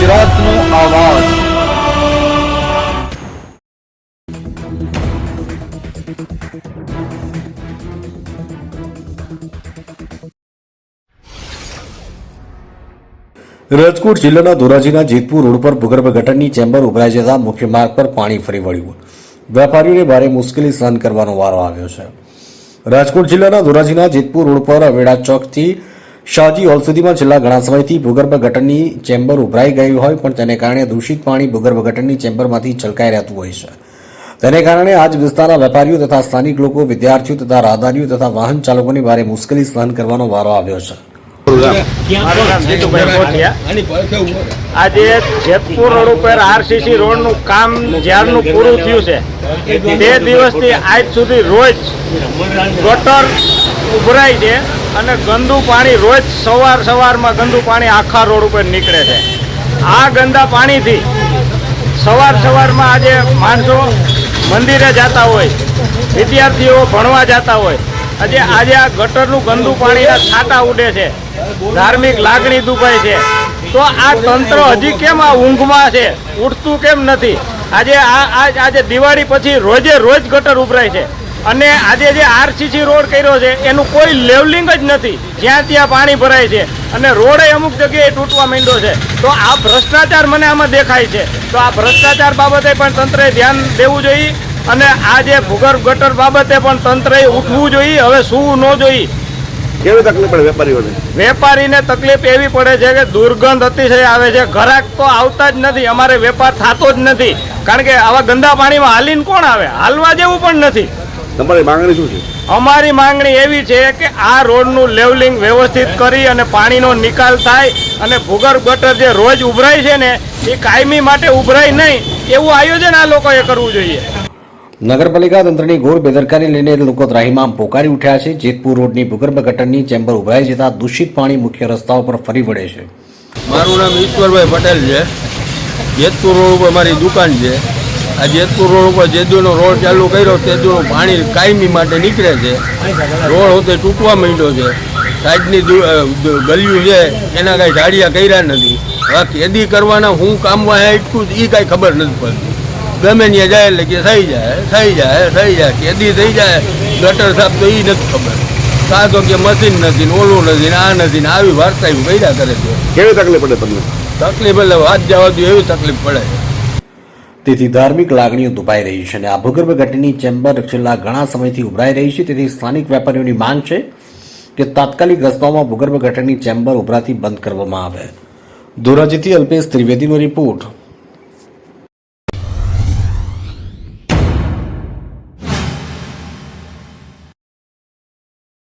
વિરોધનો અવાજ। રાજકોટ જિલ્લાના ધોરાજીના જેતપુર રોડ પર ભૂગર્ભ ગટરની ચેમ્બર ઉભરાઈ જતા મુખ્ય માર્ગ પર પાણી ફરી વળ્યું। વેપારીઓને ભારે મુશ્કેલી સહન કરવાનો વારો આવ્યો છે। રાજકોટ જિલ્લાના ધોરાજીના જેતપુર રોડ પર અવેડા ચોકથી શાહજી હોલ સુધીમાં છેલ્લા ઘણા સમયથી ભૂગર્ભ ગટરની ચેમ્બર ઉભરાઈ ગયું હોય પણ તેને કારણે દૂષિત પાણી ભૂગર્ભ ગટરની ચેમ્બરમાંથી છલકાઈ રહેતું હોય છે। તેને કારણે આજ વિસ્તારના વેપારીઓ તથા સ્થાનિક લોકો, વિદ્યાર્થીઓ તથા રાહદારીઓ તથા વાહન ચાલકોને ભારે મુશ્કેલી સહન કરવાનો વારો આવ્યો છે। મારું નામ જીતુભાઈ કોઠિયા। આજે જેતપુર રોડ ઉપર આરસીસી રોડનું કામ જ્યારનું પૂરું થયું છે તે દિવસથી આજ સુધી રોજ ગટર ઉભરાય છે અને ગંદુ પાણી રોજ સવારમાં ગંદુ પાણી આખા રોડ ઉપર નીકળે છે। આ ગંદા પાણીથી સવારમાં આજે માણસો મંદિરે જતા હોય, વિદ્યાર્થીઓ ભણવા જતા હોય, આજે આ ગટરનું ગંદુ પાણીના છાંટા ઉડે છે, ધાર્મિક લાગણી દુભાય છે। તો આ તંત્ર હજી કેમ આ ઊંઘમાં છે, ઉઠતું કેમ નથી? આજે દિવાળી પછી રોજ ગટર ઉભરાય છે અને આજે જે આરસીસી રોડ કર્યો છે એનું કોઈ લેવલિંગ જ નથી, જ્યાં ત્યાં પાણી ભરાય છે અને રોડ અમુક જગ્યાએ તૂટવા માંડ્યો છે। તો આ ભ્રષ્ટાચાર મને આમાં દેખાય છે। તો આ ભ્રષ્ટાચાર બાબતે પણ તંત્રએ ધ્યાન દેવું જોઈએ અને આ જે ભૂગર્ભ ગટર બાબતે પણ તંત્રએ ઉઠવું જોઈએ। હવે શું ન જોઈએ? કેવી તકલીફ પડે વેપારીઓને? વેપારીને તકલીફ એવી પડે છે કે દુર્ગંધ અતિશય આવે છે, ગ્રાહક તો આવતા જ નથી, અમારે વેપાર થતો જ નથી, કારણ કે આવા ગંદા પાણીમાં હાલીને કોણ આવે? હાલવા જેવું પણ નથી। તમારી માંગણી શું છે? અમારી માંગણી એવી છે કે આ રોડનું લેવલિંગ વ્યવસ્થિત કરી અને પાણીનો નિકાલ થાય અને ભૂગર્ભ ગટર જે રોજ ઉભરાય છે ને એ કાયમી માટે ઉભરાય નહીં એવું આયોજન આ લોકોએ કરવું જોઈએ। નગરપાલિકા તંત્રની ઘોર બેદરકારી લઈને લોકો ત્રાહિમામ પોકારી ઉઠ્યા છે। જેતપુર રોડની ભૂગર્ભ ગટરની ચેમ્બર ઉભરાઈ જતા દૂષિત પાણી મુખ્ય રસ્તાઓ પર ફરી વળે છે। મારું નામ ઈશ્વરભાઈ પટેલ છે। જેતપુર રોડ ઉપર મારી દુકાન છે। આ જેતપુર રોડ ઉપર જેદુનો રોડ ચાલુ કર્યો તેદુનું પાણી કાયમી માટે નીકળે છે। રોડ હોતે તૂટવા માંડ્યો છે, સાઈડની ગલીઓ છે એના કાંઈ ઝાડિયા કર્યા નથી। હવે કેદી કરવાના હું કામમાં અટકું એ કાંઈ ખબર નથી પડતી। ગમે ત્યાં જાય એટલે કે થઈ જાય કેદી થઈ જાય ગટર સાફ તો એ નથી ખબર। કાં તો કે મશીન નથી ને ઓલું નથી ને આ નથી ને આવી વાર્તા કર્યા કરે છે। કેવી તકલીફ પડે તમને? તકલીફ એટલે વાત જવા દો એવી તકલીફ પડે। તેથી ધાર્મિક લાગણીઓ દુભાઈ રહી છે અને આ ભૂગર્ભ ગટરની ચેમ્બર છેલ્લા ઘણા સમયથી ઉભરાઈ રહી છે। તેથી સ્થાનિક વેપારીઓની માંગ છે કે તાત્કાલિક રસ્તાઓમાં ભૂગર્ભ ગટરની ચેમ્બર ઉભરાતી બંધ કરવામાં આવે। ધોરાજીથી અલ્પેશ ત્રિવેદીનો રિપોર્ટ।